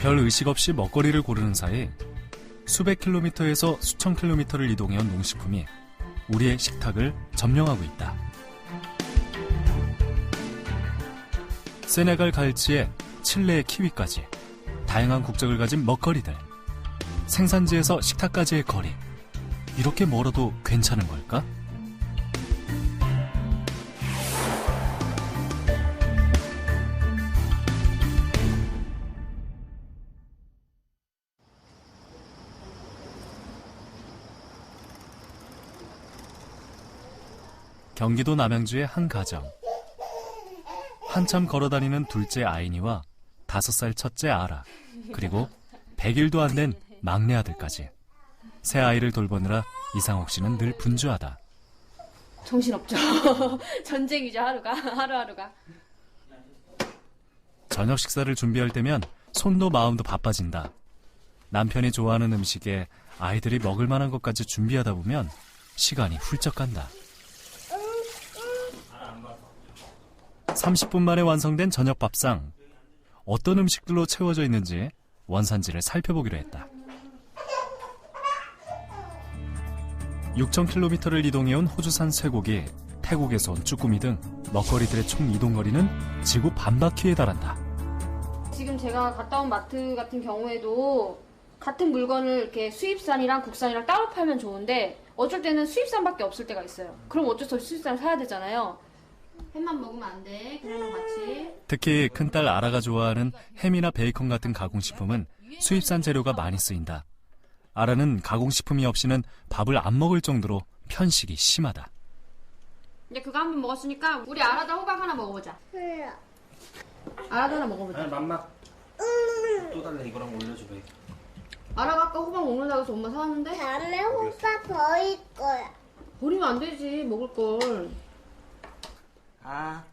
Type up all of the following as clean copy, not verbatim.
별 의식 없이 먹거리를 고르는 사이 수백 킬로미터에서 수천 킬로미터를 이동해온 농식품이 우리의 식탁을 점령하고 있다. 세네갈 갈치에 칠레의 키위까지 다양한 국적을 가진 먹거리들. 생산지에서 식탁까지의 거리. 이렇게 멀어도 괜찮은 걸까? 경기도 남양주의 한 가정. 한참 걸어다니는 둘째 아이니와 5살 첫째 아라, 그리고 100일도 안 된 막내 아들까지. 새 아이를 돌보느라 이상옥 씨는 늘 분주하다. 정신없죠. 전쟁이죠, 하루하루가. 저녁 식사를 준비할 때면 손도 마음도 바빠진다. 남편이 좋아하는 음식에 아이들이 먹을 만한 것까지 준비하다 보면 시간이 훌쩍 간다. 30분 만에 완성된 저녁 밥상. 어떤 음식들로 채워져 있는지 원산지를 살펴보기로 했다. 6,000km를 이동해온 호주산 쇠고기, 태국에서 온 쭈꾸미 등 먹거리들의 총 이동거리는 지구 반바퀴에 달한다. 지금 제가 갔다 온 마트 같은 경우에도 같은 물건을 이렇게 수입산이랑 국산이랑 따로 팔면 좋은데 어쩔 때는 수입산밖에 없을 때가 있어요. 그럼 어쩔 수 없이 수입산을 사야 되잖아요. 햄만 먹으면 안 돼. 그냥 같이. 특히 큰딸 아라가 좋아하는 햄이나 베이컨 같은 가공식품은 수입산 재료가 많이 쓰인다. 아라는 가공식품이 없이는 밥을 안 먹을 정도로 편식이 심하다. 이제 그거 한 번 먹었으니까 우리 아라다 호박 하나 먹어보자. 그래. 아라도 하나 먹어보자. 아니 맘마 또 달래. 이거랑 올려줘. 아라가 아까 호박 먹는다고 해서 엄마 사왔는데? 다음에 호박 버릴 거야. 버리면 안 되지, 먹을 걸. 아.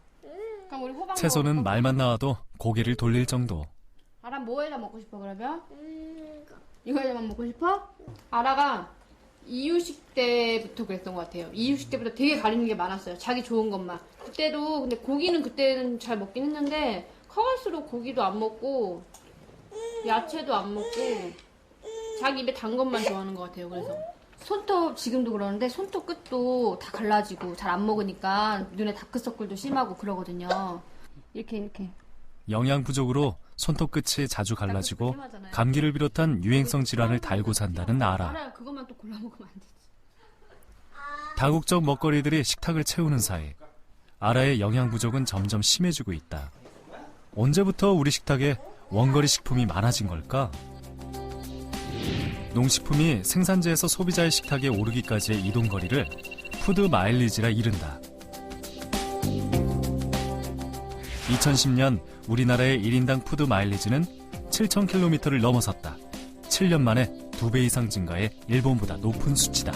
그럼 우리 호박 채소는 먹을까? 말만 나와도 고개를 돌릴 정도. 아라 뭐에다 먹고 싶어 그러면? 이거에다만 먹고 싶어? 아라가 이유식 때부터 그랬던 것 같아요. 이유식 때부터 되게 가리는 게 많았어요. 자기 좋은 것만. 그때도 근데 고기는 그때는 잘 먹긴 했는데 커갈수록 고기도 안 먹고 야채도 안 먹고 자기 입에 단 것만 좋아하는 것 같아요. 그래서 손톱 지금도 그러는데 손톱 끝도 다 갈라지고 잘 안 먹으니까 눈에 다크서클도 심하고 그러거든요. 이렇게. 영양 부족으로 손톱 끝이 자주 갈라지고 감기를 비롯한 유행성 질환을 달고 산다는 아라. 알아요. 그것만 또 골라 먹으면 안 되지. 다국적 먹거리들이 식탁을 채우는 사이 아라의 영양 부족은 점점 심해지고 있다. 언제부터 우리 식탁에 원거리 식품이 많아진 걸까? 농식품이 생산지에서 소비자의 식탁에 오르기까지의 이동거리를 푸드 마일리지라 이른다. 2010년 우리나라의 1인당 푸드 마일리지는 7,000km를 넘어섰다. 7년 만에 2배 이상 증가해 일본보다 높은 수치다.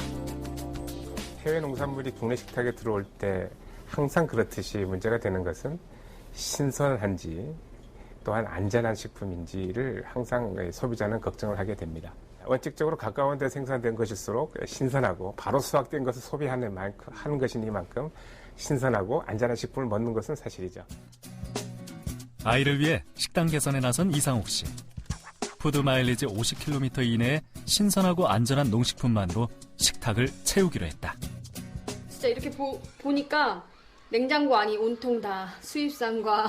해외 농산물이 국내 식탁에 들어올 때 항상 그렇듯이 문제가 되는 것은 신선한지 또한 안전한 식품인지를 항상 소비자는 걱정을 하게 됩니다. 원칙적으로 가까운 데 생산된 것일수록 신선하고 바로 수확된 것을 소비하는 하는 것이니만큼 신선하고 안전한 식품을 먹는 것은 사실이죠. 아이를 위해 식단 개선에 나선 이상옥 씨. 푸드 마일리지 50km 이내에 신선하고 안전한 농식품만으로 식탁을 채우기로 했다. 진짜 이렇게 보니까 냉장고 안이 온통 다 수입산과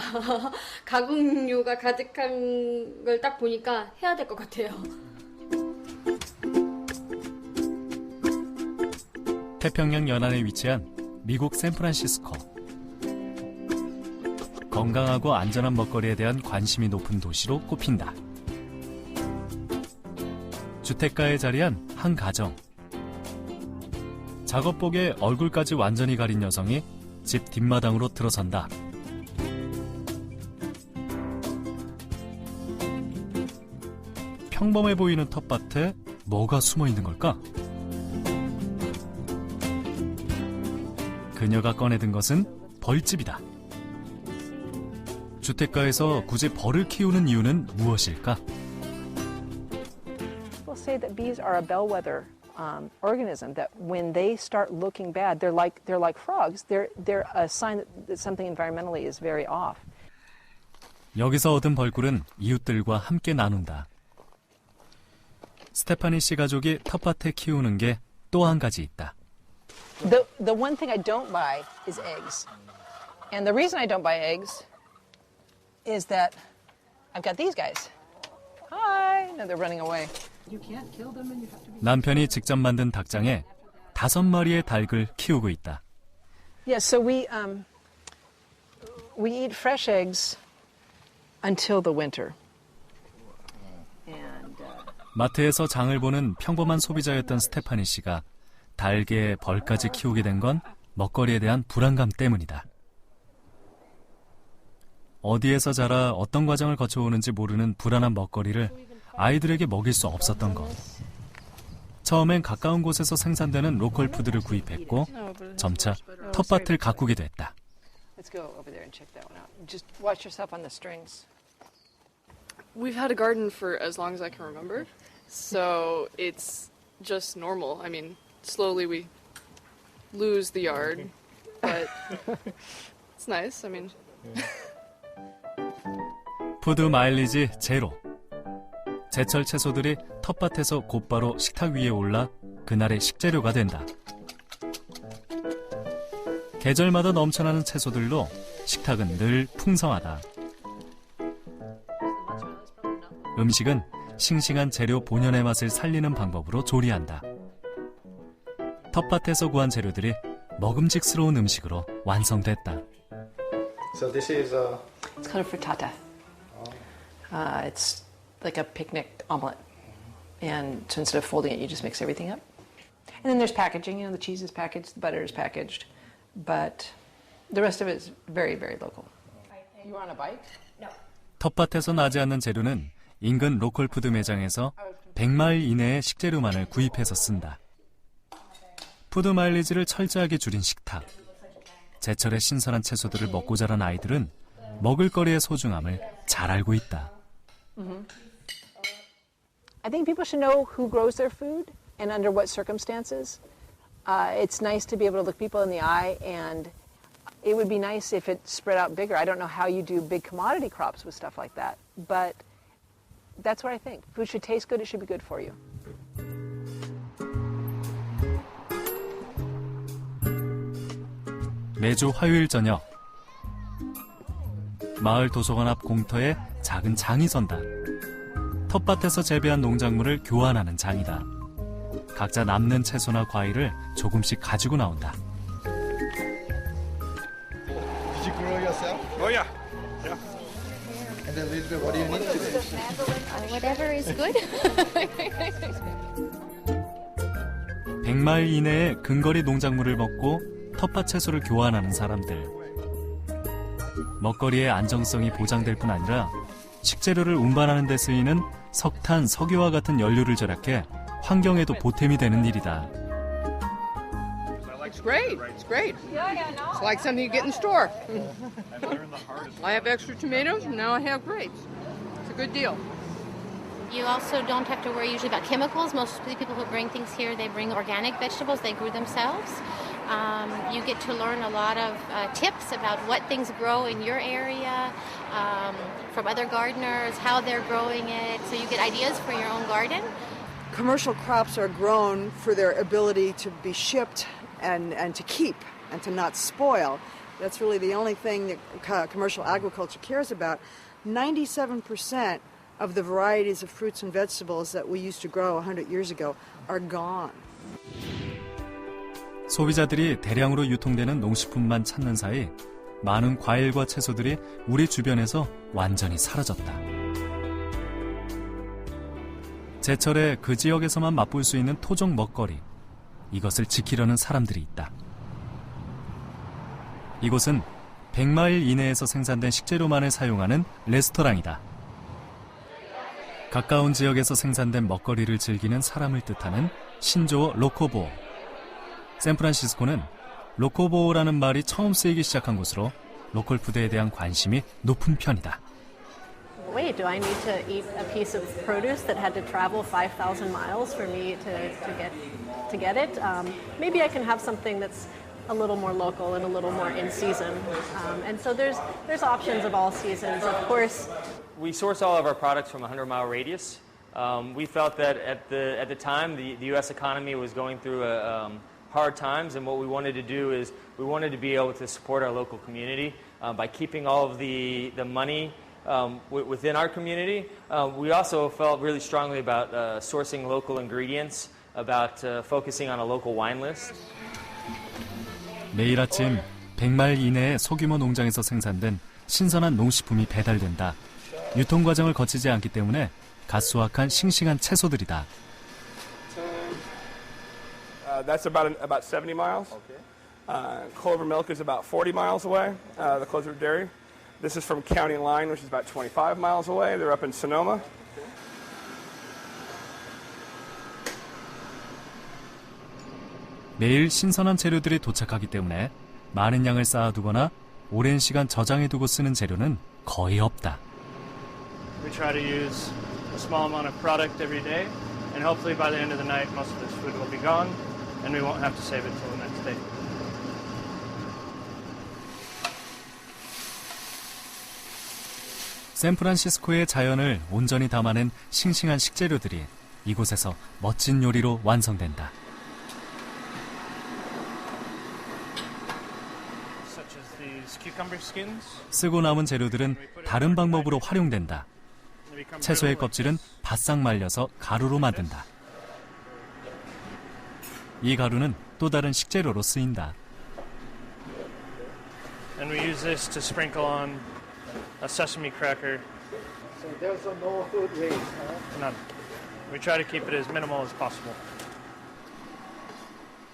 가공류가 가득한 걸 딱 보니까 해야 될 것 같아요. 태평양 연안에 위치한 미국 샌프란시스코. 건강하고 안전한 먹거리에 대한 관심이 높은 도시로 꼽힌다. 주택가에 자리한 한 가정. 작업복에 얼굴까지 완전히 가린 여성이 집 뒷마당으로 들어선다. 평범해 보이는 텃밭에 뭐가 숨어 있는 걸까? 그녀가 꺼내든 것은 벌집이다. 주택가에서 굳이 벌을 키우는 이유는 무엇일까? People say that bees are a bellwether organism. That when they start looking bad, they're like frogs. They're a sign that something environmentally is very off. 여기서 얻은 벌꿀은 이웃들과 함께 나눈다. 스테파니 씨 가족이 텃밭에 키우는 게 또 한 가지 있다. The one thing I don't buy is eggs. And the reason I don't buy eggs is that I've got these guys. Hi! Now they're running away. 남편이 직접 만든 닭장에 5마리의 닭을 키우고 있다. Yeah, so we eat fresh eggs until the winter. And 마트에서 장을 보는 평범한 소비자였던 스테파니 씨가 닭에 벌까지 키우게 된 건 먹거리에 대한 불안감 때문이다. 어디에서 자라 어떤 과정을 거쳐오는지 모르는 불안한 먹거리를 아이들에게 먹일 수 없었던 것. 처음엔 가까운 곳에서 생산되는 로컬 푸드를 구입했고 점차 텃밭을 가꾸게 됐다. let's go over there and check that one out. Just watch yourself on the strings. We've had a garden for as long as I can remember, so it's just normal. I mean, slowly we lose the yard, but it's nice. I mean, 푸드 마일리지 제로. 제철 채소들이 텃밭에서 곧바로 식탁 위에 올라 그날의 식재료가 된다. 계절마다 넘쳐나는 채소들로 식탁은 늘 풍성하다. 음식은 싱싱한 재료 본연의 맛을 살리는 방법으로 조리한다. 텃밭에서 구한 재료들이 먹음직스러운 음식으로 완성됐다. So this is It's called a frittata. It's like a picnic omelet. And so instead of folding it, you just mix everything up. And then there's packaging. You know, the cheese is packaged, the butter is packaged. But the rest of it is very, very local. You want a bite? 텃밭에서 나지 않는 재료는 인근 로컬 푸드 매장에서 100마일 이내의 식재료만을 구입해서 쓴다. 푸드 마일리지를 철저하게 줄인 식탁. 제철의 신선한 채소들을 먹고 자란 아이들은 먹을거리의 소중함을 잘 알고 있다. I think people should know who grows their food and under what circumstances. It's nice to be able to look people in the eye, and it would be nice if it spread out bigger. I don't know how you do big commodity crops with stuff like that, but that's what I think. Food should taste good, it should be good for you. 매주 화요일 저녁 마을 도서관 앞 공터에 작은 장이 선다. 텃밭에서 재배한 농작물을 교환하는 장이다. 각자 남는 채소나 과일을 조금씩 가지고 나온다. Did you grow yourself? Oh yeah. And then little bit, what do you need today? Whatever is good. 100마일 이내에 근거리 농작물을 먹고 텃밭 채소를 교환하는 사람들. 먹거리의 안정성이 보장될 뿐 아니라 식재료를 운반하는 데 쓰이는 석탄, 석유와 같은 연료를 절약해 환경에도 보탬이 되는 일이다. It's great. It's great. It's like something you get in the store. I have extra tomatoes, and now I have grapes. It's a good deal. You also don't have to worry usually about chemicals. Most of the people who bring things here, they bring organic vegetables they grew themselves. You get to learn a lot of tips about what things grow in your area from other gardeners, how they're growing it, so you get ideas for your own garden. Commercial crops are grown for their ability to be shipped and to keep and to not spoil. That's really the only thing that commercial agriculture cares about. 97% of the varieties of fruits and vegetables that we used to grow 100 years ago are gone. 소비자들이 대량으로 유통되는 농식품만 찾는 사이 많은 과일과 채소들이 우리 주변에서 완전히 사라졌다. 제철에 그 지역에서만 맛볼 수 있는 토종 먹거리, 이것을 지키려는 사람들이 있다. 이곳은 100마일 이내에서 생산된 식재료만을 사용하는 레스토랑이다. 가까운 지역에서 생산된 먹거리를 즐기는 사람을 뜻하는 신조어 로코보어. 샌프란시스코는 로코보어라는 말이 처음 쓰이기 시작한 곳으로 로컬 푸드에 대한 관심이 높은 편이다. Wait, do I need to eat a piece of produce that had to travel 5,000 miles for me to get it? Maybe I can have something that's a little more local and a little more in season. And so there's options of all seasons. Of course, we source all of our products from a 100-mile radius. We felt that at the time the U.S. economy was going through hard times, and what we wanted to do is we wanted to be able to support our local community by keeping all of the money within our community. We also felt really strongly about sourcing local ingredients, about focusing on a local wine list. 매일 아침 100마일 이내의 소규모 농장에서 생산된 신선한 농식품이 배달된다. 유통 과정을 거치지 않기 때문에 갓 수확한 싱싱한 채소들이다. That's about 70 miles. Clover Milk is about 40 miles away, the Clover Dairy. This is from County Line, which is about 25 miles away. They're up in Sonoma. 매일 신선한 재료들이 도착하기 때문에 많은 양을 쌓아두거나 오랜 시간 저장해두고 쓰는 재료는 거의 없다. We try to use a small amount of product every day, and hopefully by the end of the night, most of this food will be gone, and we won't have to save it till the next day. 샌프란시스코의 자연을 온전히 담아낸 싱싱한 식재료들이 이곳에서 멋진 요리로 완성된다. 쓰고 남은 재료들은 다른 방법으로 활용된다. 채소의 껍질은 바싹 말려서 가루로 만든다. 이 가루는 또 다른 식재료로 쓰인다. And we use this to sprinkle on a sesame cracker. So there's no food waste, huh? None. We try to keep it as minimal as possible.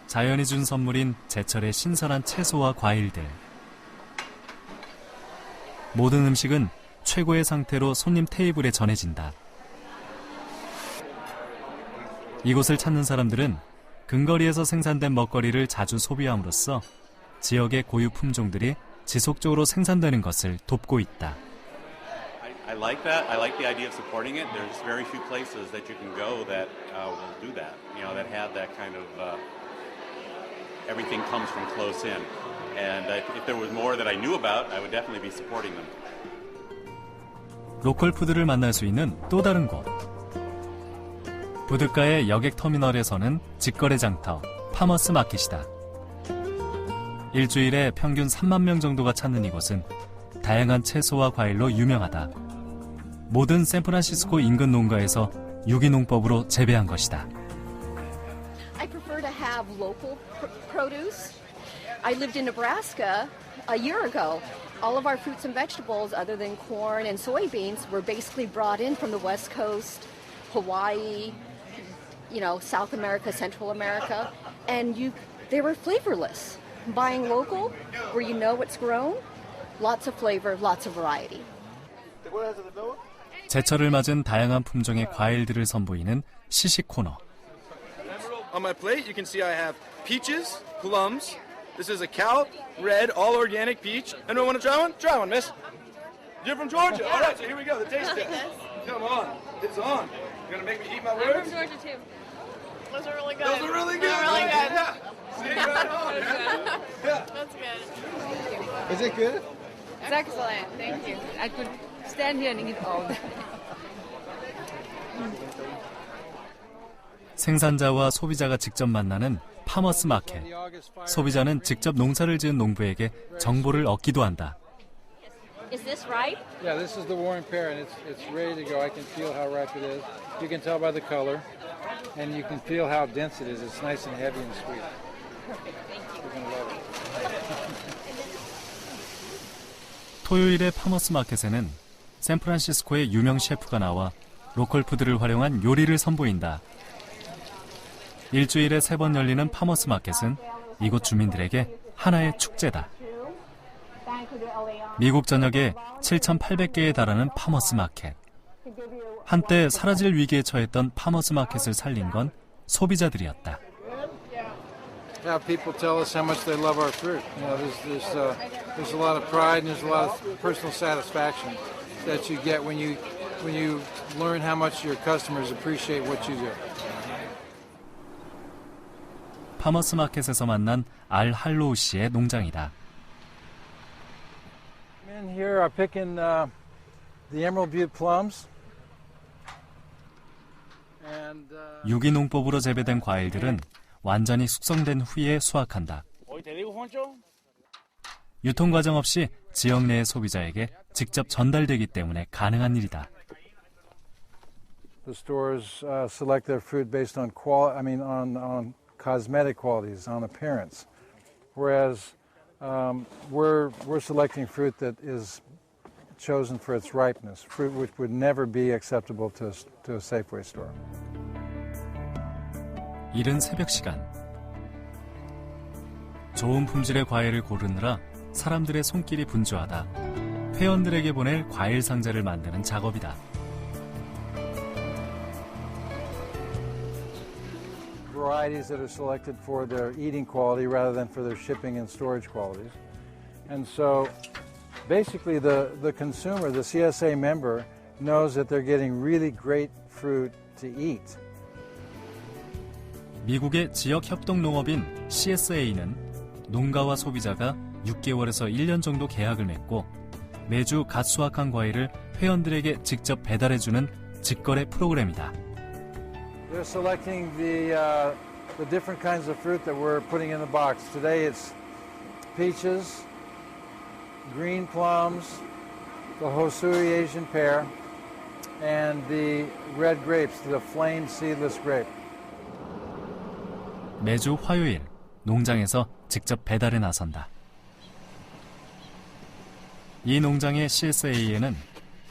자연이 준 선물인 제철의 신선한 채소와 과일들. 모든 음식은 최고의 상태로 손님 테이블에 전해진다. 이곳을 찾는 사람들은 근거리에서 생산된 먹거리를 자주 소비함으로써 지역의 고유 품종들이 지속적으로 생산되는 것을 돕고 있다. I like that. I like the idea of supporting it. There's very few places that you can go that will do that. You know, that have that kind of everything comes from close in. And if there was more that I knew about, I would definitely be supporting them. 로컬 푸드를 만날 수 있는 또 다른 곳. 부둣가의 여객 터미널에서는 직거래 장터 파머스 마켓이다. 일주일에 평균 3만 명 정도가 찾는 이곳은 다양한 채소와 과일로 유명하다. 모든 샌프란시스코 인근 농가에서 유기농법으로 재배한 것이다. I prefer to have local produce. I lived in Nebraska a year ago. All of our fruits and vegetables, other than corn and soybeans, were basically brought in from the West Coast, Hawaii, South America, Central America, and they were flavorless. Buying local, where you know what's grown, lots of flavor, lots of variety. 제철을 맞은 다양한 품종의 과일들을 선보이는 시식 코너. On my plate, you can see I have peaches, plums. This is a Cal Red all organic peach. Anyone want to try one? Try one, miss. You're from Georgia. All right, so here we go. The taste test. Come on, it's on. You're gonna make me eat my words? I'm from Georgia too. Those are really good. Those are really good. They're really good. Yeah. See, right on. Yeah. That's good. Is it good? It's excellent. Thank you. I could stand here and eat all day. 생산자와 소비자가 직접 만나는 파머스 마켓. 소비자는 직접 농사를 지은 농부에게 정보를 얻기도 한다. Is this ripe? Yeah, this is the Warren pear, and it's ready to go. I can feel how ripe it is. You can tell by the color, and you can feel how dense it is. It's nice and heavy and sweet. Perfect. Thank you. You're gonna love it. 토요일의 파머스 마켓에는 샌프란시스코의 유명 셰프가 나와 로컬 푸드를 활용한 요리를 선보인다. 일주일에 3번 열리는 파머스 마켓은 이곳 주민들에게 하나의 축제다. 미국 전역에 7,800개에 달하는 파머스 마켓. 한때 사라질 위기에 처했던 파머스 마켓을 살린 건 소비자들이었다. Yeah, people tell us how much they love our fruit. There's a lot of pride and there's a lot of personal satisfaction that you get when you learn how much your customers appreciate what you do. 파머스 마켓에서 만난 알 할로우 씨의 농장이다. In here are picking the Emerald Butte plums. 유기농법으로 재배된 과일들은 완전히 숙성된 후에 수확한다. 유통 과정 없이 지역 내의 소비자에게 직접 전달되기 때문에 가능한 일이다. The stores select their fruit based on on cosmetic qualities, on appearance, whereas we're selecting fruit that is chosen for its ripeness, fruit which would never be acceptable to a Safeway store. 이른 새벽 시간. 좋은 품질의 과일을 고르느라 사람들의 손길이 분주하다. 회원들에게 보낼 과일 상자를 만드는 작업이다. Varieties that are selected for their eating quality rather than for their shipping and storage qualities. And so basically the consumer, the CSA member, knows that they're getting really great fruit to eat. 미국의 지역 협동 농업인 CSA는 농가와 소비자가 6개월에서 1년 정도 계약을 맺고 매주 갓 수확한 과일을 회원들에게 직접 배달해주는 직거래 프로그램이다. They're selecting the different kinds of fruit that we're putting in the box. Today it's peaches, green plums, the Hosuri Asian pear, and the red grapes, the flame seedless grape. 매주 화요일 농장에서 직접 배달에 나선다. 이 농장의 CSA에는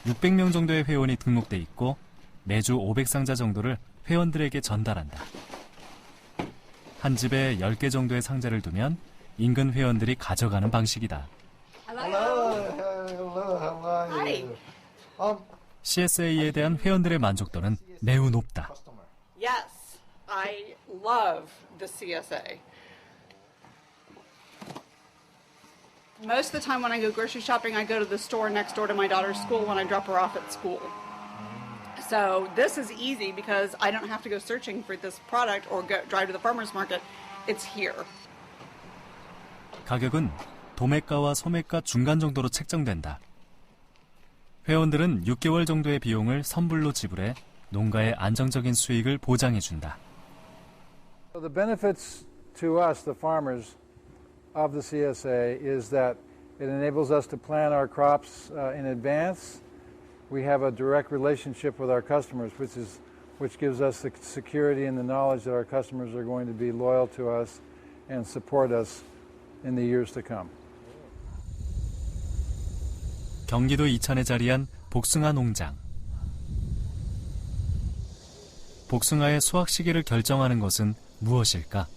600명 정도의 회원이 등록돼 있고 매주 500상자 정도를 회원들에게 전달한다. 한 집에 10개 정도의 상자를 두면 인근 회원들이 가져가는 방식이다. CSA에 대한 회원들의 만족도는 매우 높다. Yes, I love the CSA. Most of the time when I go grocery shopping, I go to the store next door to my daughter's school when I drop her off at school. So this is easy because I don't have to go searching for this product or drive to the farmer's market. It's here. 가격은 도매가와 소매가 중간 정도로 책정된다. 회원들은 6개월 정도의 비용을 선불로 지불해 농가의 안정적인 수익을 보장해준다. So the benefits to us, the farmers of the CSA, is that it enables us to plan our crops in advance. We have a direct relationship with our customers, which gives us the security and the knowledge that our customers are going to be loyal to us and support us in the years to come. 경기도 이천에 자리한 복숭아 농장. 복숭아의 수확 시기를 결정하는 것은 무엇일까?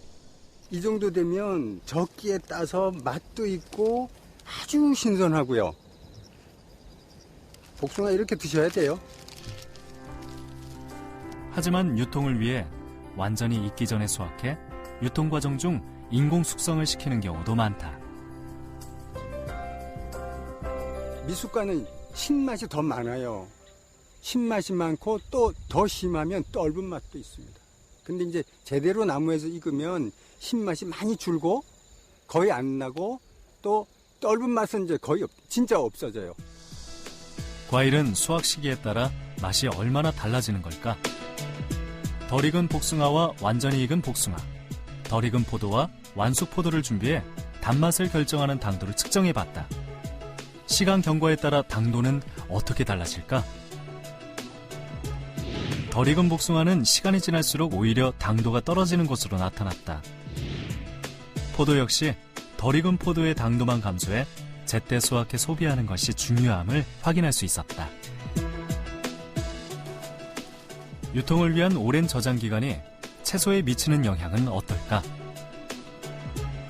이 정도 되면 적기에 따서 맛도 있고 아주 신선하고요. 복숭아 이렇게 드셔야 돼요. 하지만 유통을 위해 완전히 익기 전에 수확해 유통 과정 중 인공 숙성을 시키는 경우도 많다. 미숫가는 신맛이 더 많아요. 신맛이 많고 또 더 심하면 떫은 맛도 있습니다. 근데 이제 제대로 나무에서 익으면 신맛이 많이 줄고 거의 안 나고 또 떫은 맛은 이제 거의 진짜 없어져요. 과일은 수확 시기에 따라 맛이 얼마나 달라지는 걸까? 덜 익은 복숭아와 완전히 익은 복숭아, 덜 익은 포도와 완숙 포도를 준비해 단맛을 결정하는 당도를 측정해봤다. 시간 경과에 따라 당도는 어떻게 달라질까? 덜 익은 복숭아는 시간이 지날수록 오히려 당도가 떨어지는 것으로 나타났다. 포도 역시 덜 익은 포도의 당도만 감소해 제때 수확해 소비하는 것이 중요함을 확인할 수 있었다. 유통을 위한 오랜 저장 기간이 채소에 미치는 영향은 어떨까?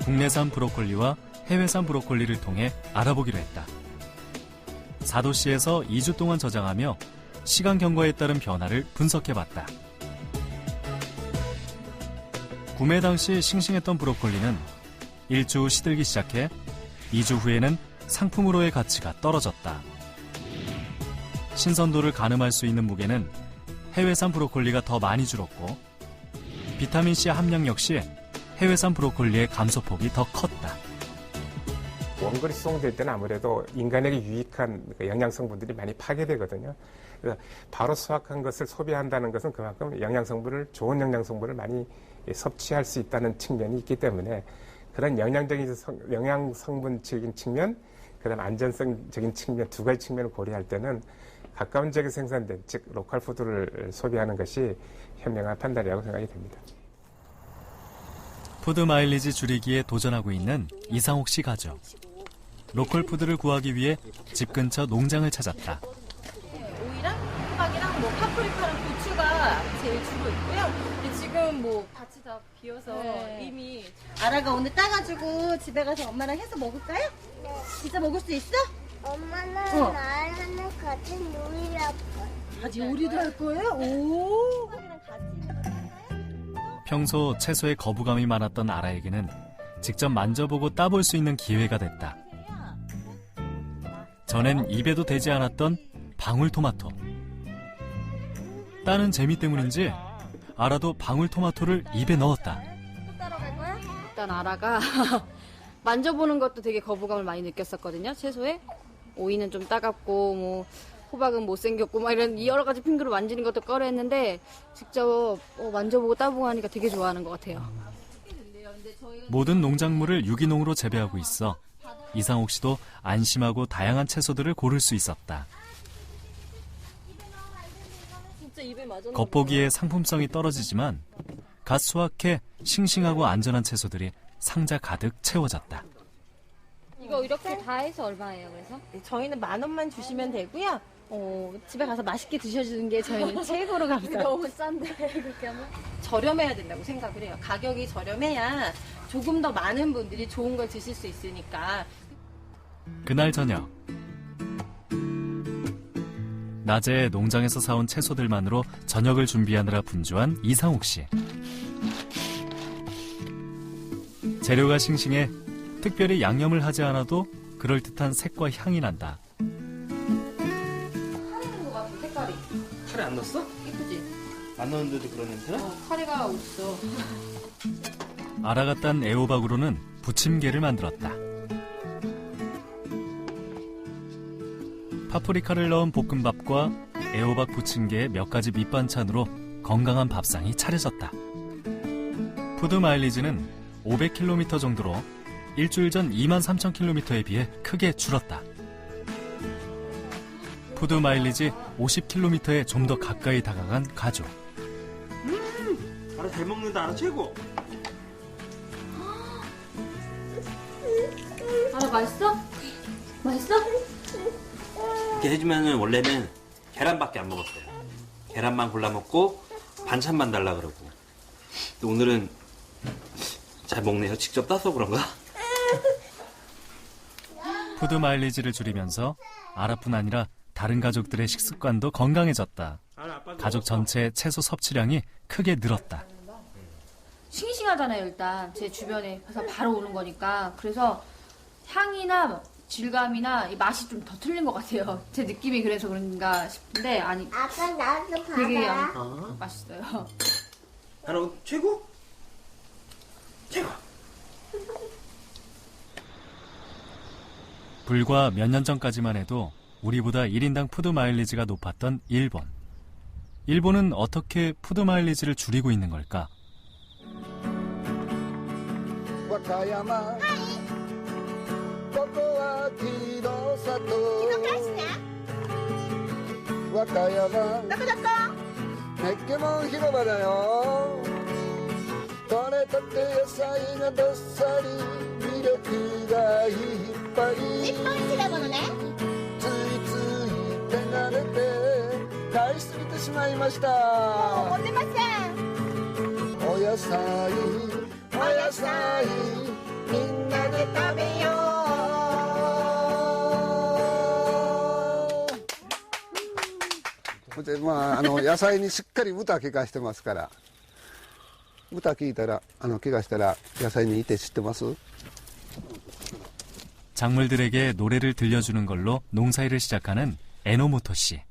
국내산 브로콜리와 해외산 브로콜리를 통해 알아보기로 했다. 4도씨에서 2주 동안 저장하며 시간 경과에 따른 변화를 분석해봤다. 구매 당시 싱싱했던 브로콜리는 1주 후 시들기 시작해 2주 후에는 상품으로의 가치가 떨어졌다. 신선도를 가늠할 수 있는 무게는 해외산 브로콜리가 더 많이 줄었고 비타민C 함량 역시 해외산 브로콜리의 감소폭이 더 컸다. 원거리 수송될 때는 아무래도 인간에게 유익한 영양 성분들이 많이 파괴되거든요. 그래서 바로 수확한 것을 소비한다는 것은 그만큼 좋은 영양 성분을 많이 섭취할 수 있다는 측면이 있기 때문에 그런 영양 성분적인 측면, 그다음 안전성적인 측면 두 가지 측면을 고려할 때는 가까운 지역에 생산된 즉 로컬 푸드를 소비하는 것이 현명한 판단이라고 생각이 됩니다. 푸드 마일리지 줄이기에 도전하고 있는 이상옥 씨 가족. 로컬 푸드를 구하기 위해 집 근처 농장을 찾았다. 오이랑 호박이랑 뭐 파프리카랑 고추가 제일 주로 있고요. 근데 지금 뭐 밭이 다 비어서 이미 아라가 오늘 따가지고 집에 가서 엄마랑 해서 먹을까요? 진짜 먹을 수 있어? 엄마는 나랑 같이 요리를 할 거야. 같이 요리도 할 거예요? 오. 평소 채소에 거부감이 많았던 아라에게는 직접 만져보고 따볼 수 있는 기회가 됐다. 전엔 입에도 대지 않았던 방울토마토. 따는 재미 때문인지 아라도 방울토마토를 입에 넣었다. 일단 아라가 만져보는 것도 되게 거부감을 많이 느꼈었거든요. 채소에 오이는 좀 따갑고 뭐 호박은 못생겼고 막 이런 여러 가지 핑계로 만지는 것도 꺼려했는데 직접 만져보고 따보고 하니까 되게 좋아하는 것 같아요. 모든 농작물을 유기농으로 재배하고 있어 이상옥 씨도 안심하고 다양한 채소들을 고를 수 있었다. 겉보기에 상품성이 떨어지지만 갓 수확해 싱싱하고 안전한 채소들이 상자 가득 채워졌다. 이거 이렇게 다 해서 얼마예요, 그래서? 저희는 10,000원만 주시면 되고요. 집에 가서 맛있게 드셔주는 게 저희는 최고로 감사해요. 너무 싼데, 그렇게 하면? 저렴해야 된다고 생각을 해요. 가격이 저렴해야 조금 더 많은 분들이 좋은 걸 드실 수 있으니까. 그날 저녁. 낮에 농장에서 사온 채소들만으로 저녁을 준비하느라 분주한 이상옥 씨. 재료가 싱싱해 특별히 양념을 하지 않아도 그럴듯한 색과 향이 난다. 색깔이. 카레 안 넣었어? 예쁘지? 안 넣었는데도 그런 냄새나? 카레가 없어. 아라가 딴 애호박으로는 부침개를 만들었다. 파프리카를 넣은 볶음밥과 애호박 부침개의 몇 가지 밑반찬으로 건강한 밥상이 차려졌다. 푸드 마일리지는 500km 정도로 일주일 전 23,000km에 비해 크게 줄었다. 푸드 마일리지 50km에 좀 더 가까이 다가간 가족. 알아 잘 먹는다. 알아 최고. 알아 맛있어? 맛있어? 이렇게 해주면은 원래는 계란밖에 안 먹었어요. 계란만 골라 먹고 반찬만 달라 그러고. 또 오늘은 잘 먹네요. 직접 따서 그런가? 푸드 마일리지를 줄이면서 아라뿐 아니라 다른 가족들의 식습관도 건강해졌다. 가족 전체의 채소 섭취량이 크게 늘었다. 싱싱하잖아요, 일단. 제 주변에 가서 바로 오는 거니까. 그래서 향이나 질감이나 이 맛이 좀 더 틀린 것 같아요. 제 느낌이 그래서 그런가 싶은데 아니. 아빠 나도 봐봐. 되게 맛있어요. 하나 최고? 최고. 불과 몇 년 전까지만 해도 우리보다 1인당 푸드 마일리지가 높았던 일본. 일본은 어떻게 푸드 마일리지를 줄이고 있는 걸까? 와카야마. 와카야마. 백개몽 히로바다요. 取れたて野菜がどっさり魅力がいっぱい日本一だものね。ついつい手が出て買いすぎてしまいましたもう持てません。お野菜お野菜みんなで食べようで、野菜にしっかり豚気がしてますから豚聞いたら気がしたら野菜にいて知ってます? 작물들에게 노래를 들려주는 걸로 농사일을 시작하는 에노모토 씨.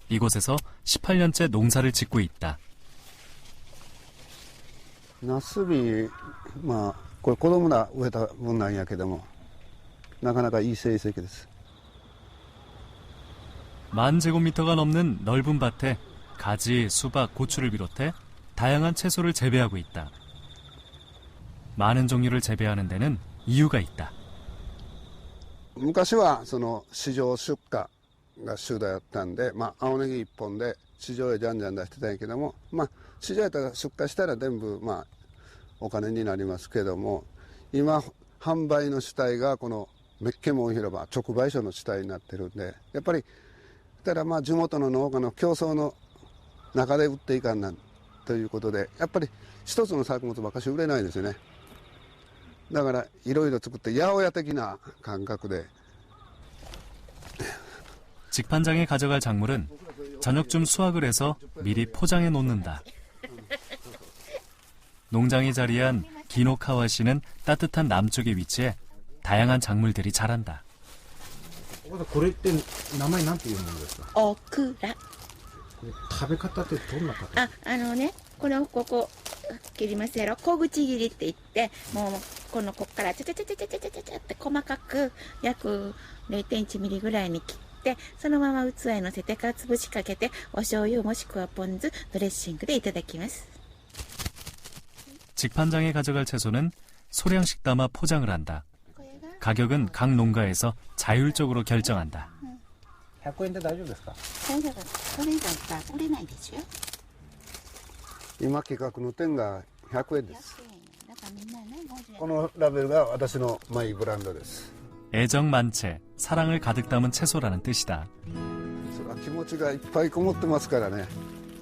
이곳에서 18년째 농사를 짓고 있다. ナスビ、まあこれ子供が植えた分なんやけども、なかなかいい成績です。 10,000제곱미터가 넘는 넓은 밭에 가지, 수박, 고추를 비롯해 다양한 채소를 재배하고 있다. 많은 종류를 재배하는 데는 이유가 있다. 昔はその市場出荷が主だったんで、まあ青ネギ1本で市場へじゃんじゃん出してたんやけども、まあ市場へ出荷したら全部まあお金になりますけども、今販売の主体がこのメッケモン広場直売所の主体になってるんで、やっぱりただまあ地元の農家の競争の中で売っていかんなんということで、やっぱり一つの作物ばっかし売れないですよね。だからいろいろ作って八百屋的な感覚で 직판장에 가져갈 작물은 저녁쯤 수확을 해서 미리 포장해 놓는다. 농장에 자리한 기노카와시는 따뜻한 남쪽에 위치해 다양한 작물들이 자란다. これって名前なんていうものですか？オクラ。食べ方ってどんな方？これをここ切りますやろ。小口切りって言って、もうこっからちゃちゃちゃちゃちゃちゃちゃちゃって細かく約 0.1 ミリぐらいに切って、そのまま器へ乗せてかつぶしかけて、お醤油もしくはポン酢、ドレッシングでいただきます。 직판장에 가져갈 채소는 소량씩 담아 포장을 한다. 가격은 각 농가에서 자율적으로 결정한다. 100円で大丈夫ですか？それ以上売れないですよ。今価格の点が100円です。このラベルが私のマイブランドです。 애정 만채, 사랑을 가득 담은 채소라는 뜻이다. それは気持ちがいっぱいこもってますからね。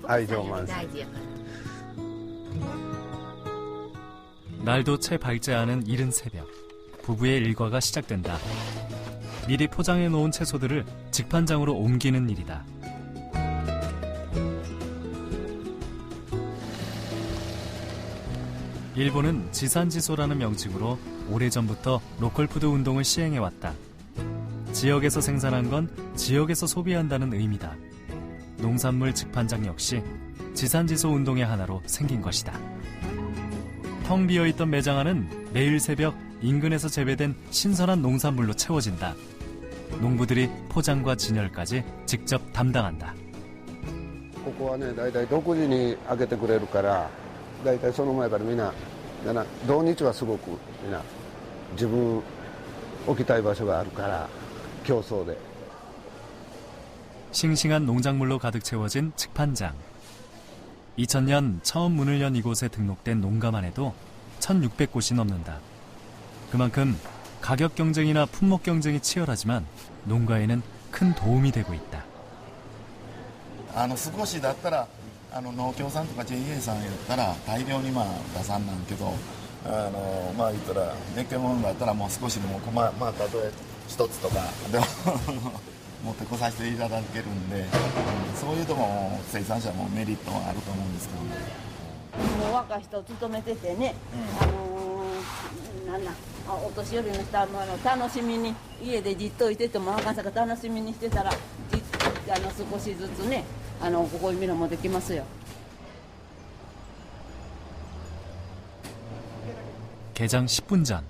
愛情満載。 날도 채 밝지 않은 이른 새벽, 부부의 일과가 시작된다. 미리 포장해 놓은 채소들을 직판장으로 옮기는 일이다. 일본은 지산지소라는 명칭으로 오래전부터 로컬푸드 운동을 시행해왔다. 지역에서 생산한 건 지역에서 소비한다는 의미다. 농산물 직판장 역시 지산지소 운동의 하나로 생긴 것이다. 텅 비어있던 매장 안은 매일 새벽 인근에서 재배된 신선한 농산물로 채워진다. 농부들이 포장과 진열까지 직접 담당한다. ここはね、だいたい6時に開けてくれるから、だいたいその前からみんな、土日はすごくみんな自分置きたい場所があるから競争で. 싱싱한 농작물로 가득 채워진 직판장. 2000년 처음 문을 연 이곳에 등록된 농가만 해도 1,600곳이 넘는다. 그만큼 가격 경쟁이나 품목 경쟁이 치열하지만 농가에는 큰 도움이 되고 있다. 少しだったら農協さんとか JA さんやったら大量に出さんなんけど、言ったらメッケモンだったらもう少しでもたとえ一つとかでも持ってこさせていただけるんで、そういうとこも生産者もメリットはあると思うんですけどね。もう若い人勤めててね、お年寄りの人は楽しみに家でじっといてても若さが楽しみにしてたら少しずつねここに見るもできますよ。 개장 10분 전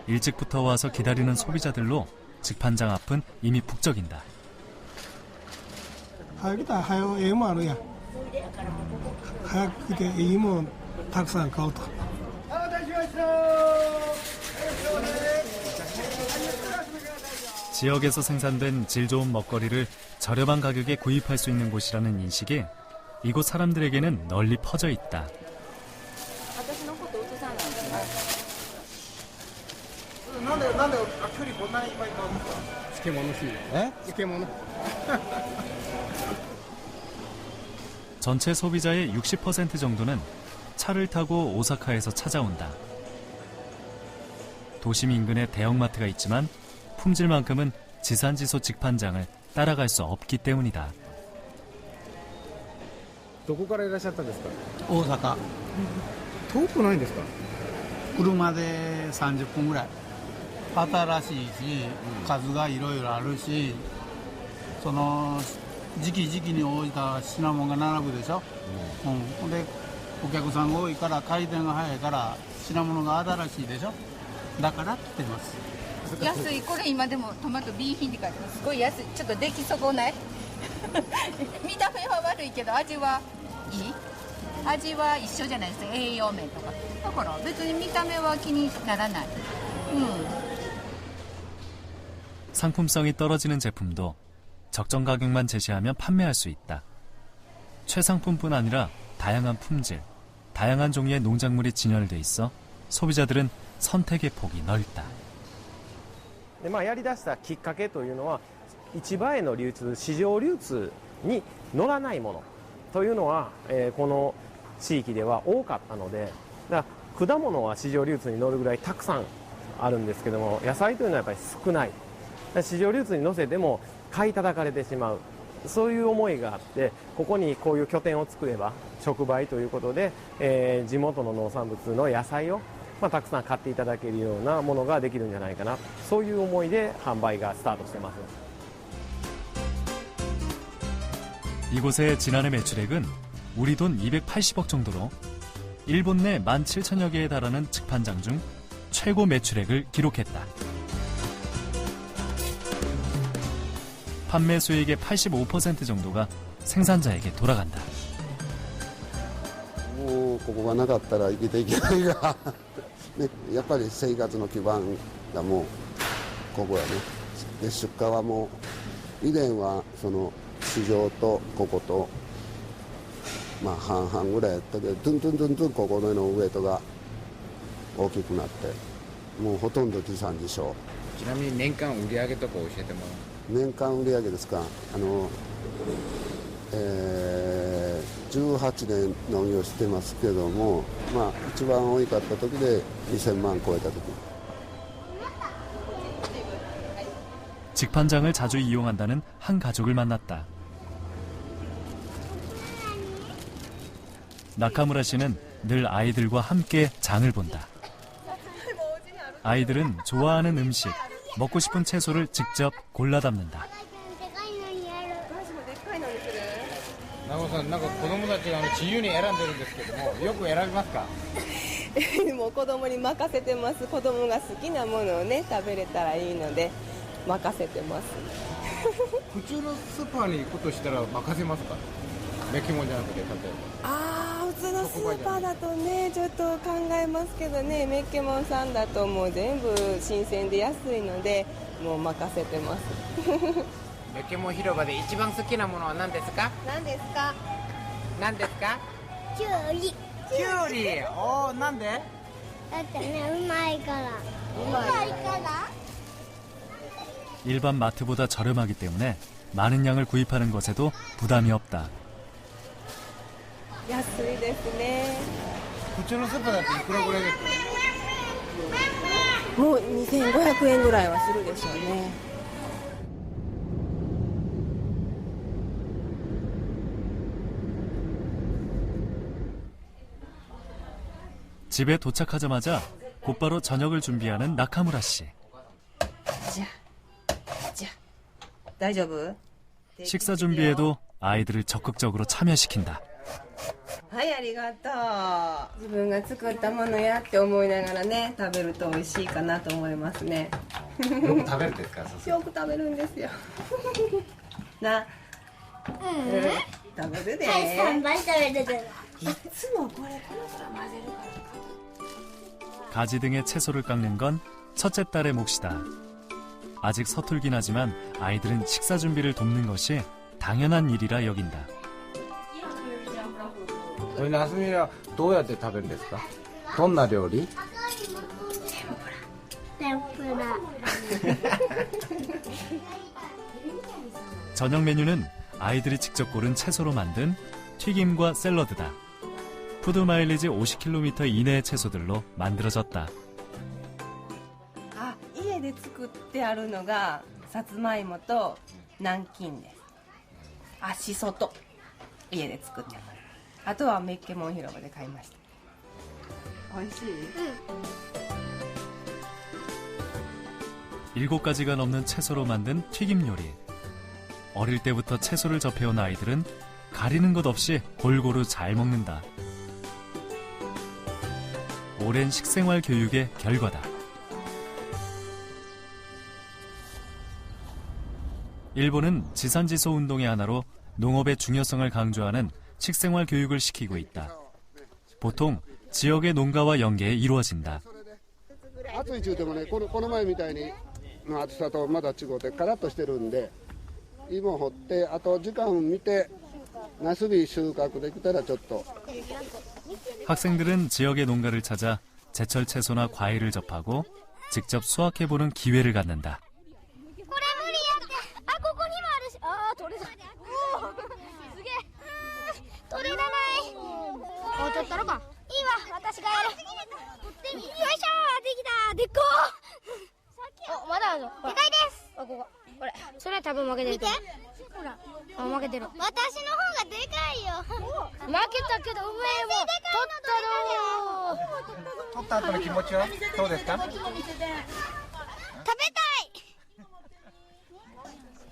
일찍부터 와서 기다리는 소비자들로 직판장 앞은 이미 북적인다. 하기다 하요 에마로야. 하기대 이모 탁산 가오다. 지역에서 생산된 질 좋은 먹거리를 저렴한 가격에 구입할 수 있는 곳이라는 인식이 이곳 사람들에게는 널리 퍼져 있다. なんで距離こんなにいっぱい買うんですか？漬物し漬物 전체 소비자의 60% 정도는 차를 타고 오사카에서 찾아온다. 도심 인근에 대형마트가 있지만 품질만큼은 지산지소 직판장을 따라갈 수 없기 때문이다. どこからいらっしゃったんですか？大阪。遠くないんですか？車で30分ぐらい。新しいし、数がいろいろあるし、その時期に応じた品物が並ぶでしょ。で、お客さんが多いから回転が早いから品物が新しいでしょ。だから来てます。安い。これ今でもトマト B 品って書いてます。すごい安い。ちょっと出来損ない見た目は悪いけど味はいい。味は一緒じゃないですか。栄養面とかだから別に見た目は気にならない。 상품성이 떨어지는 제품도 적정 가격만 제시하면 판매할 수 있다. 최상품뿐 아니라 다양한 품질, 다양한 종류의 농작물이 진열돼 있어 소비자들은 선택의 폭이 넓다. でやりだしたきっかけというのは市場への流通、市場流通に乗らないものというのは、この地域では多かったので、だから果物は市場流通に乗るぐらいたくさんあるんですけども、野菜というのはやっぱり少ない。市場流通に乗せても買い叩かれてしまう、そういう思いがあって、ここにこういう拠点を作れば直売ということで、地元の農産物の野菜を、たくさん買っていただけるようなものができるんじゃないかな、そういう思いで販売がスタートしてます。 이곳의 지난해 매출액은 우리 돈 280억 정도로 일본 내 17,000여 개에 달하는 직판장 중 최고 매출액을 기록했다. 판매 수익의 85% 정도가 생산자에게 돌아간다. もうここがなかったら生きていけないが、ね、やっぱり生活の基盤がもうここやね。で出荷はもう以前はその市場とここと半々ぐらいやったけど、どんどんここのウエイトが大きくなって、もうほとんど地産地消。ちなみに年間売上とか教えてもらう。年間売上ですか。18年農業してますけども、一番多かった時で2000万超えた時。 직판장을 자주 이용한다는 한 가족을 만났다. 나카무라 씨는 늘 아이들과 함께 장을 본다. 아이들은 좋아하는 음식, 먹고 싶은 채소를 직접 골라 담는다. 長尾さん、なんか子供たちが自由に選んでるんですけども、よく選びますか？もう子供に任せてます。子供が好きなものをね食べれたらいいので任せてます。普通のスーパーに行くとしたら任せますか？メキモンじゃなくて、例えば。普通のスーパーだとねちょっと考えますけどね、メッケモンさんだともう全部新鮮で安いのでもう任せてます。メッケモン広場で一番好きなものは何ですか？何ですか？何ですか？きゅうり。きゅうり。おー、なんで？だってね、うまいから。うまいから？ 일반 마트보다 저렴하기 때문에 많은 양을 구입하는 것에도 부담이 없다. 安いですね。普通のスーパーだっていくらぐらいですか？もう2500円ぐらいはするでしょうね。 집에 도착하자마자 곧바로 저녁을 준비하는 나카무라 씨. 식사 준비에도 아이들을 적극적으로 참여시킨다. はい、ありがとう。自分が作ったものやって思いながらね、食べると美味しいかなと思いますね。よく食べるんですか？よく食べるんですよ。な、食べるで。はい、3倍食べるで。いつもこれこのくらい混ぜるから。 가지 등의 채소를 깎는 건 첫째 딸의 몫이다. 아직 서툴긴 하지만 아이들은 식사 준비를 돕는 것이 당연한 일이라 여긴다. これ夏美はどうやって食べるんですか？どんな料理？天ぷら。 저녁 메뉴는 아이들이 직접 고른 채소로 만든 튀김과 샐러드다. 푸드 마일리지 50km 이내의 채소들로 만들어졌다. 家で作ってあるのがさつまいもと南京です。しそと家で作ってます。あとはメッケモン広場で買いました。美味しい。 7가지가 넘는 채소로 만든 튀김 요리. 어릴 때부터 채소를 접해온 아이들은 가리는 것 없이 골고루 잘 먹는다. 오랜 식생활 교육의 결과다. 일본은 지산지소 운동의 하나로 농업의 중요성을 강조하는 식생활 교육을 시키고 있다. 보통 지역의 농가와 연계해 이루어진다. 暑い中でもね、この前みたいにの暑さとまだ違ってカラッとしてるんで、芋掘ってあと時間見てナスビ収穫できたらちょっと。 학생들은 지역의 농가를 찾아 제철 채소나 과일을 접하고 직접 수확해보는 기회를 갖는다. 取れない。ちょっと取ろうか。いいわ、私がやる。よいしょ、できた。でっこー。まだあるぞ。でかいです。ここ。これ。それは多分負けてる。見て。ほら。負けてる。私の方がでかいよ。負けたけど上も取った後の気持ちはどうですか？食べたい。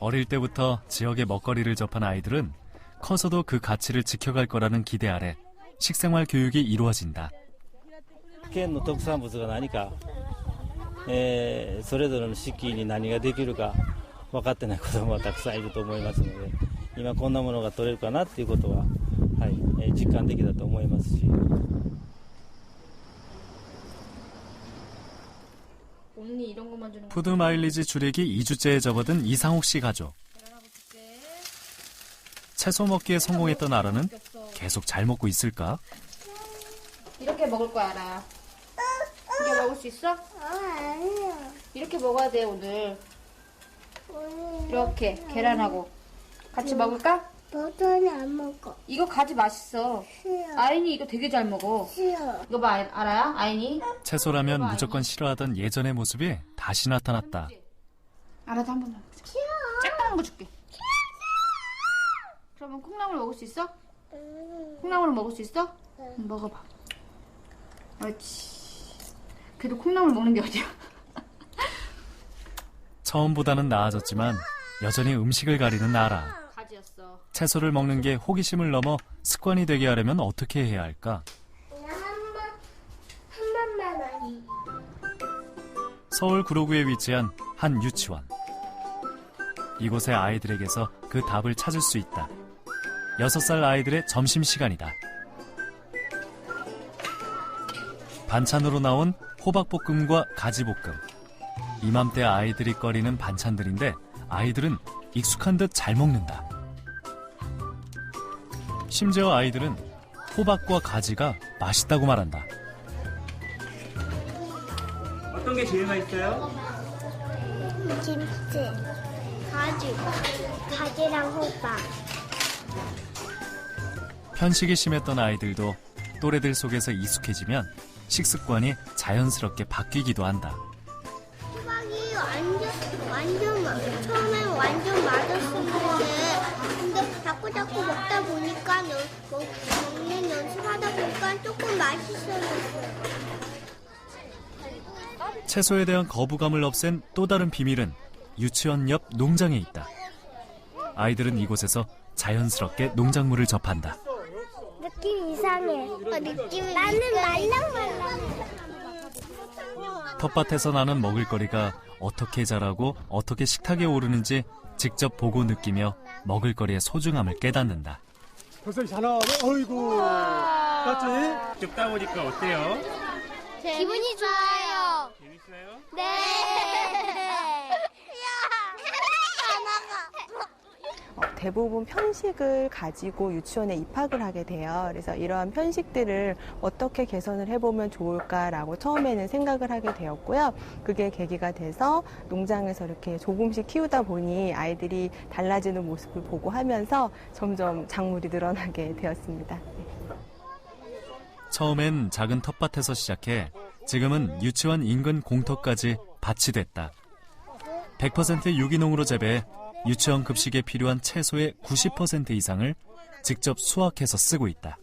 어릴 때부터 지역의 먹거리를 접한 아이들은 커서도 그 가치를 지켜갈 거라는 기대 아래 식생활 교육이 이루어진다. 県の特産物が何か、それぞれの四季に何ができるか分かってない子どもはたくさんいると思いますので、今こんなものが取れるかなっていうことは、はい、実感できたと思いますし。 푸드 마일리지 줄이기 2주째에 접어든 이상옥 씨 가족. 채소 먹기에 성공했던 아라는 계속 잘 먹고 있을까? 이렇게 먹을 거야, 알아. 이게 먹을 수 있어? 아니야. 이렇게 먹어야 돼, 오늘. 이렇게 계란하고 같이 먹을까? 버터는 안 먹어. 이거 가지 맛있어. 싫어. 아인이 이거 되게 잘 먹어. 싫어. 이거 봐, 알아야? 아인이? 채소라면 무조건 싫어하던 예전의 모습이 다시 나타났다. 알아도 한 번만 먹자. 쬐까만 거 줄게. 그러면 콩나물 먹을 수 있어? 콩나물 먹을 수 있어? 먹어봐. 옳지. 그래도 콩나물 먹는 게 어디야? 처음보다는 나아졌지만 여전히 음식을 가리는 아라. 가지였어. 채소를 먹는 게 호기심을 넘어 습관이 되게 하려면 어떻게 해야 할까? 한 번만 하기. 서울 구로구에 위치한 한 유치원. 이곳의 아이들에게서 그 답을 찾을 수 있다. 6살 아이들의 점심시간이다. 반찬으로 나온 호박볶음과 가지볶음. 이맘때 아이들이 꺼리는 반찬들인데 아이들은 익숙한 듯 잘 먹는다. 심지어 아이들은 호박과 가지가 맛있다고 말한다. 어떤 게 제일 맛있어요? 김치, 가지랑 호박. 편식이 심했던 아이들도 또래들 속에서 익숙해지면 식습관이 자연스럽게 바뀌기도 한다. 호박이 완전 처음엔 완전 맛없었는데 근데 자꾸 먹다 보니까 먹는 연습하다 보니까 조금 맛있어졌어요. 채소에 대한 거부감을 없앤 또 다른 비밀은 유치원 옆 농장에 있다. 아이들은 이곳에서 자연스럽게 농작물을 접한다. 느낌 이상해. 나는 말랑말랑. 텃밭에서 나는 먹을거리가 어떻게 자라고 어떻게 식탁에 오르는지 직접 보고 느끼며 먹을거리의 소중함을 깨닫는다. 벌써 잘 나와네. 어이구. 맞지? 직접 따보니까 어때요? 기분이 좋아요. 재밌어요? 네. 대부분 편식을 가지고 유치원에 입학을 하게 돼요. 그래서 이러한 편식들을 어떻게 개선을 해보면 좋을까라고 처음에는 생각을 하게 되었고요. 그게 계기가 돼서 농장에서 이렇게 조금씩 키우다 보니 아이들이 달라지는 모습을 보고 하면서 점점 작물이 늘어나게 되었습니다. 처음엔 작은 텃밭에서 시작해 지금은 유치원 인근 공터까지 밭이 됐다. 100% 유기농으로 재배해 유치원 급식에 필요한 채소의 90% 이상을 직접 수확해서 쓰고 있다.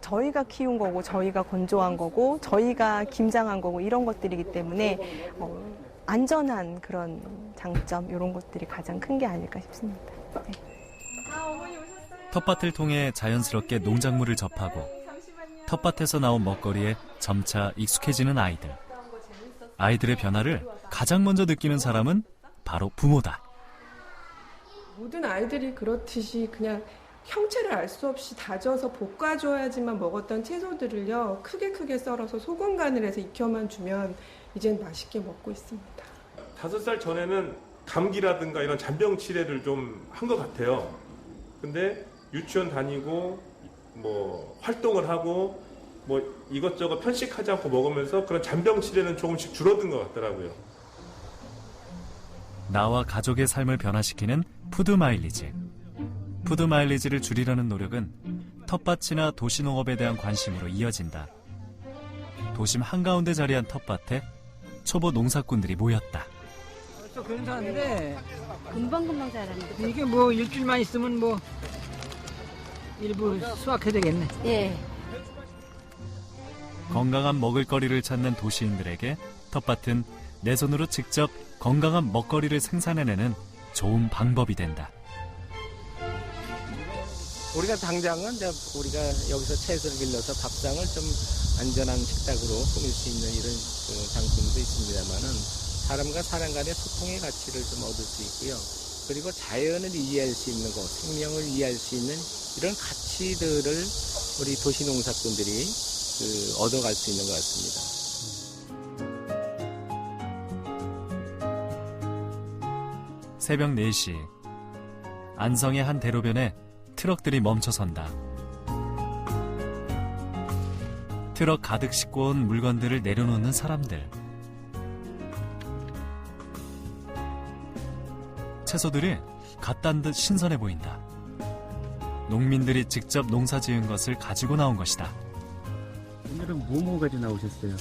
저희가 키운 거고 저희가 건조한 거고 저희가 김장한 거고 이런 것들이기 때문에 안전한 그런 장점 이런 것들이 가장 큰 게 아닐까 싶습니다. 네. 텃밭을 통해 자연스럽게 농작물을 접하고 텃밭에서 나온 먹거리에 점차 익숙해지는 아이들. 아이들의 변화를 가장 먼저 느끼는 사람은 바로 부모다. 모든 아이들이 그렇듯이 그냥 형체를 알 수 없이 다져서 볶아줘야지만 먹었던 채소들을요, 크게 썰어서 소금 간을 해서 익혀만 주면 이젠 맛있게 먹고 있습니다. 5살 전에는 감기라든가 이런 잔병 치레를 좀 한 것 같아요. 근데 유치원 다니고 뭐 활동을 하고 뭐 이것저것 편식하지 않고 먹으면서 그런 잔병 치레는 조금씩 줄어든 것 같더라고요. 나와 가족의 삶을 변화시키는 푸드 마일리지. 푸드 마일리지를 줄이려는 노력은 텃밭이나 도시농업에 대한 관심으로 이어진다. 도심 한가운데 자리한 텃밭에 초보 농사꾼들이 모였다. 벌써 근사한데 금방 자라는데. 이게 뭐 일주일만 있으면 뭐 일부 수확해야 되겠네. 예. 건강한 먹을거리를 찾는 도시인들에게 텃밭은 내 손으로 직접 건강한 먹거리를 생산해내는 좋은 방법이 된다. 우리가 당장은 이제 우리가 여기서 채소를 길러서 밥상을 좀 안전한 식탁으로 꾸밀 수 있는 이런 장점도 있습니다만은 사람과 사람 간의 소통의 가치를 좀 얻을 수 있고요. 그리고 자연을 이해할 수 있는 것, 생명을 이해할 수 있는 이런 가치들을 우리 도시 농사꾼들이 얻어갈 수 있는 것 같습니다. 새벽 4시 안성의 한 대로변에 트럭들이 멈춰선다. 트럭 가득 싣고 온 물건들을 내려놓는 사람들. 채소들이 갓 딴 듯 신선해 보인다. 농민들이 직접 농사 지은 것을 가지고 나온 것이다. 오늘은 뭐 가지고 나오셨어요?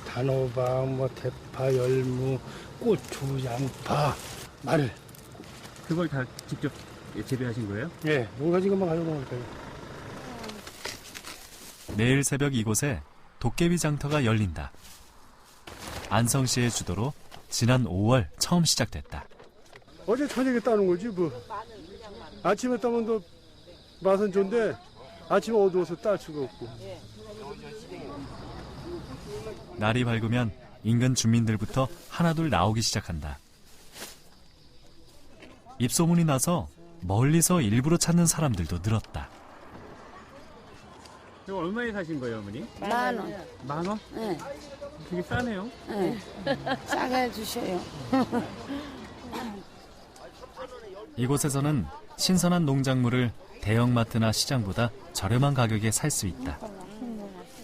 단호박, 뭐 대파, 열무, 고추, 양파, 마늘. 그걸 다 직접 재배하신 거예요? 예, 농사진 것만 가지고 나올 거예요. 내일 새벽 이곳에 도깨비 장터가 열린다. 안성시의 주도로 지난 5월 처음 시작됐다. 어제 저녁에 따는 거지 뭐. 아침에 따면 더 맛은 좋은데 아침에 어두워서 딸 수가 없고. 날이 밝으면 인근 주민들부터 하나둘 나오기 시작한다. 입소문이 나서 멀리서 일부러 찾는 사람들도 늘었다. 이거 얼마에 사신 거예요, 어머니? 10,000원. 10,000원? 네. 되게 싸네요. 네. 싸게 주셔요. 이곳에서는 신선한 농작물을 대형마트나 시장보다 저렴한 가격에 살 수 있다.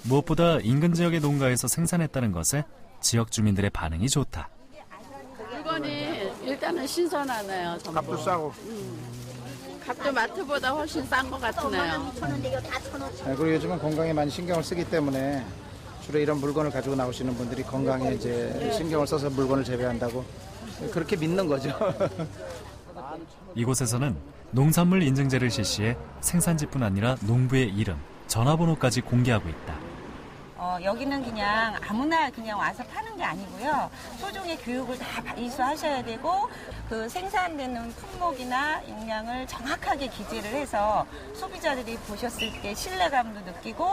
무엇보다 인근 지역의 농가에서 생산했다는 것에 지역 주민들의 반응이 좋다. 물건이 일단은 신선하네요. 전부. 값도 싸고. 값도 마트보다 훨씬 싼 것 같으네요. 그리고 요즘은 건강에 많이 신경을 쓰기 때문에 주로 이런 물건을 가지고 나오시는 분들이 건강에 이제 신경을 써서 물건을 재배한다고 그렇게 믿는 거죠. 이곳에서는 농산물 인증제를 실시해 생산지뿐 아니라 농부의 이름, 전화번호까지 공개하고 있다. 여기는 그냥 아무나 그냥 와서 파는 게 아니고요. 소정의 교육을 다 이수하셔야 되고 그 생산되는 품목이나 용량을 정확하게 기재를 해서 소비자들이 보셨을 때 신뢰감도 느끼고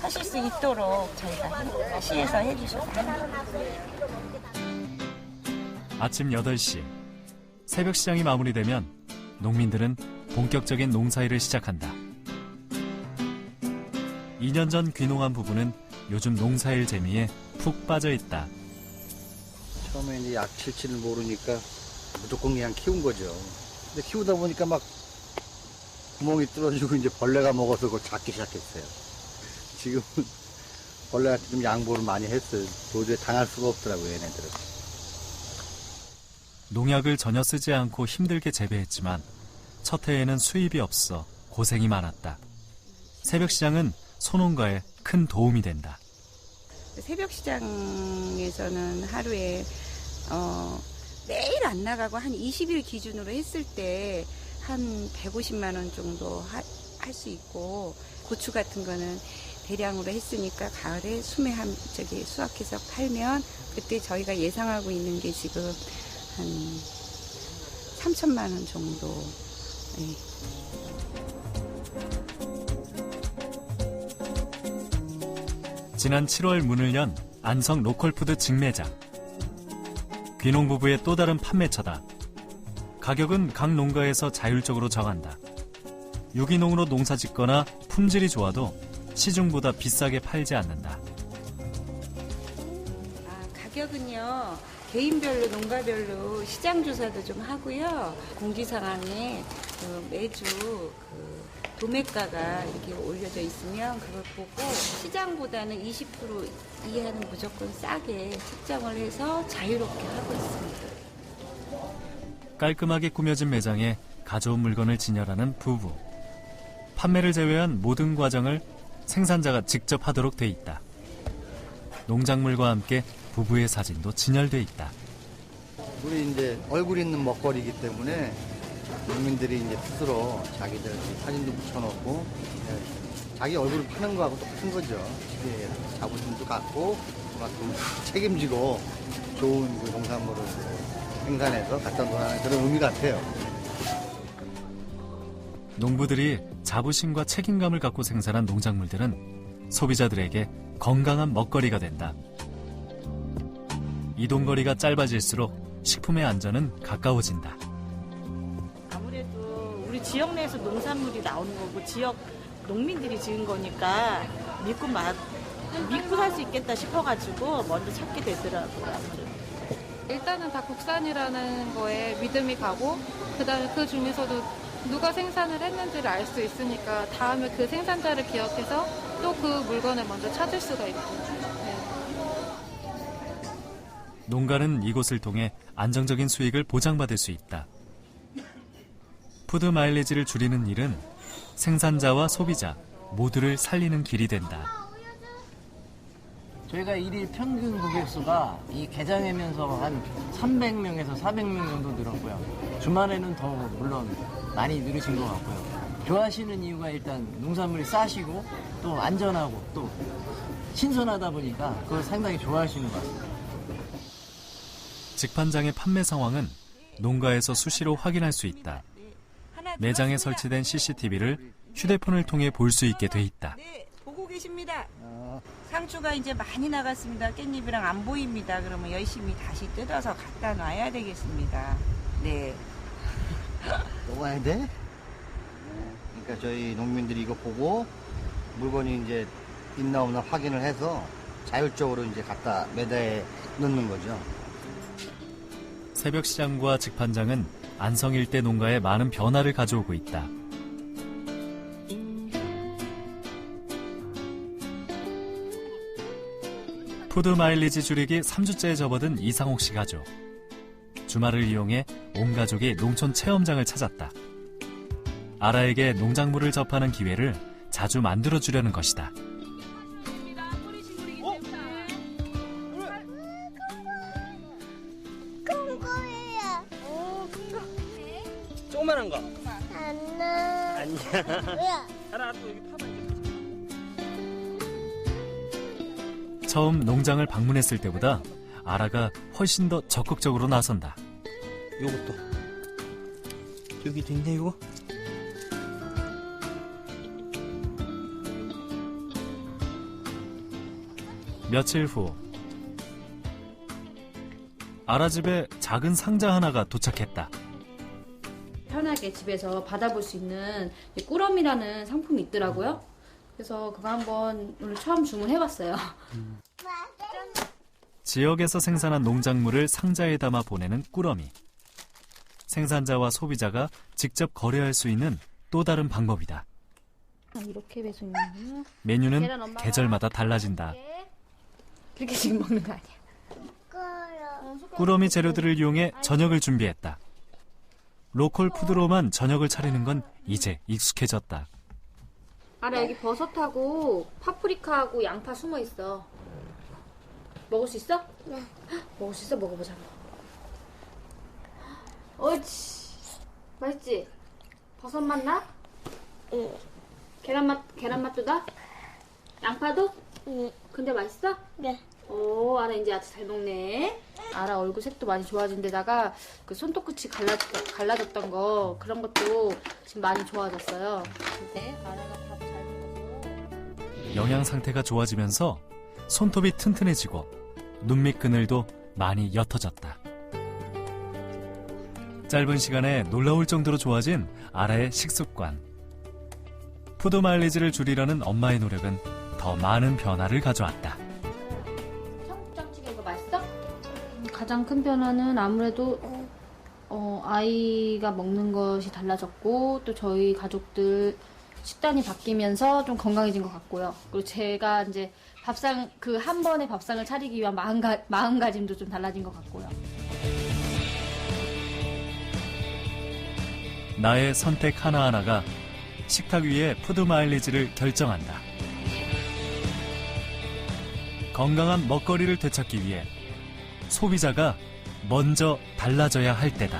하실 수 있도록 저희가 시에서 해주셔서 합니다. 아침 8시 새벽 시장이 마무리되면 농민들은 본격적인 농사일을 시작한다. 2년 전 귀농한 부부는 요즘 농사일 재미에 푹 빠져 있다. 처음에 이제 약칠치를 모르니까 무조건 그냥 키운 거죠. 근데 키우다 보니까 막 구멍이 뚫어지고 이제 벌레가 먹어서 그걸 잡기 시작했어요. 지금 벌레한테 좀 양보를 많이 했어요. 도저히 당할 수가 없더라고요, 얘네들은. 농약을 전혀 쓰지 않고 힘들게 재배했지만 첫 해에는 수입이 없어 고생이 많았다. 새벽 시장은 소농가에 큰 도움이 된다. 새벽 시장에서는 하루에 매일 안 나가고 한 20일 기준으로 했을 때 한 150만 원 정도 할 수 있고 고추 같은 거는 대량으로 했으니까 가을에 수확해서 팔면 그때 저희가 예상하고 있는 게 지금 한 3,000만 원 정도. 네. 지난 7월 문을 연 안성 로컬푸드 직매장. 귀농 부부의 또 다른 판매처다. 가격은 각 농가에서 자율적으로 정한다. 유기농으로 농사짓거나 품질이 좋아도 시중보다 비싸게 팔지 않는다. 가격은요, 개인별로 농가별로 시장 조사도 좀 하고요. 공지사항에 매주 도매가가 이렇게 올려져 있으면 그걸 보고 시장보다는 20% 이하는 무조건 싸게 책정을 해서 자유롭게 하고 있습니다. 깔끔하게 꾸며진 매장에 가져온 물건을 진열하는 부부. 판매를 제외한 모든 과정을 생산자가 직접 하도록 돼 있다. 농작물과 함께 부부의 사진도 진열돼 있다. 우리 이제 얼굴 있는 먹거리이기 때문에 농민들이 이제 스스로 자기들 사진도 붙여놓고 자기 얼굴을 파는 거하고 똑같은 거죠. 자부심도 갖고 그만큼 책임지고 좋은 그 농산물을 생산해서 갖다 놓는 그런 의미 같아요. 농부들이 자부심과 책임감을 갖고 생산한 농작물들은 소비자들에게 건강한 먹거리가 된다. 이동거리가 짧아질수록 식품의 안전은 가까워진다. 아무래도 우리 지역 내에서 농산물이 나오는 거고 지역 농민들이 지은 거니까 믿고 살 수 있겠다 싶어가지고 먼저 찾게 되더라고요. 일단은 다 국산이라는 거에 믿음이 가고 그다음에 그 중에서도 누가 생산을 했는지를 알 수 있으니까 다음에 그 생산자를 기억해서 또 그 물건을 먼저 찾을 수가 있고. 네. 농가는 이곳을 통해 안정적인 수익을 보장받을 수 있다. 푸드 마일리지를 줄이는 일은 생산자와 소비자 모두를 살리는 길이 된다. 저희가 일일 평균 고객수가 이 개장하면서 한 300명에서 400명 정도 늘었고요. 주말에는 더 물론 많이 늘으신 것 같고요. 좋아하시는 이유가 일단 농산물이 싸시고 또 안전하고 또 신선하다 보니까 그걸 상당히 좋아하시는 것 같습니다. 직판장의 판매 상황은 농가에서 수시로 확인할 수 있다. 매장에 설치된 CCTV를 휴대폰을 통해 볼 수 있게 돼 있다. 네, 보고 계십니다. 상추가 이제 많이 나갔습니다. 깻잎이랑 안 보입니다. 그러면 열심히 다시 뜯어서 갖다 놔야 되겠습니다. 네. 또 가야 돼? 그러니까 저희 농민들이 이거 보고 물건이 이제 있나 없나 확인을 해서 자율적으로 이제 갖다 매대에 넣는 거죠. 새벽 시장과 직판장은 안성 일대 농가에 많은 변화를 가져오고 있다. 푸드 마일리지 줄이기 3주째에 접어든 이상옥 씨 가족. 주말을 이용해 온 가족이 농촌 체험장을 찾았다. 아라에게 농작물을 접하는 기회를 자주 만들어주려는 것이다. 조그만한 거. 안나. 아니야. 뭐야? 하나 또 여기 파봐. 처음 농장을 방문했을 때보다 아라가 훨씬 더 적극적으로 나선다. 요것도. 여기도 있네, 이거. 며칠 후 아라 집에 작은 상자 하나가 도착했다. 편하게 집에서 받아볼 수 있는 꾸러미라는 상품이 있더라고요. 그래서 그거 한번 오늘 처음 주문해봤어요. 지역에서 생산한 농작물을 상자에 담아 보내는 꾸러미. 생산자와 소비자가 직접 거래할 수 있는 또 다른 방법이다. 이렇게 배송이요. 메뉴는 계절마다 달라진다. 그렇게 지금 먹는 거 아니야? 꾸러미 재료들을 이용해 저녁을 준비했다. 로컬 푸드로만 저녁을 차리는 건 이제 익숙해졌다. 아라 여기 버섯하고 파프리카하고 양파 숨어 있어. 먹을 수 있어? 네. 먹을 수 있어? 먹어보자. 옳지. 맛있지? 버섯 맛 나? 응. 계란 맛도 나? 양파도? 응. 근데 맛있어? 네. 오, 아라 이제 아주 잘 먹네. 아라 얼굴 색도 많이 좋아진 데다가 그 손톱끝이 갈라졌던 거 그런 것도 지금 많이 좋아졌어요. 근데 아라가 밥 잘 먹어서 영양 상태가 좋아지면서 손톱이 튼튼해지고 눈밑 그늘도 많이 옅어졌다. 짧은 시간에 놀라울 정도로 좋아진 아라의 식습관. 푸드 마일리지를 줄이려는 엄마의 노력은 더 많은 변화를 가져왔다. 청국장찌개 이거 맛있어? 가장 큰 변화는 아무래도 아이가 먹는 것이 달라졌고 또 저희 가족들 식단이 바뀌면서 좀 건강해진 것 같고요. 그리고 제가 이제 밥상 그 한 번에 밥상을 차리기 위한 마음가짐도 좀 달라진 것 같고요. 나의 선택 하나하나가 식탁 위의 푸드 마일리지를 결정한다. 건강한 먹거리를 되찾기 위해 소비자가 먼저 달라져야 할 때다.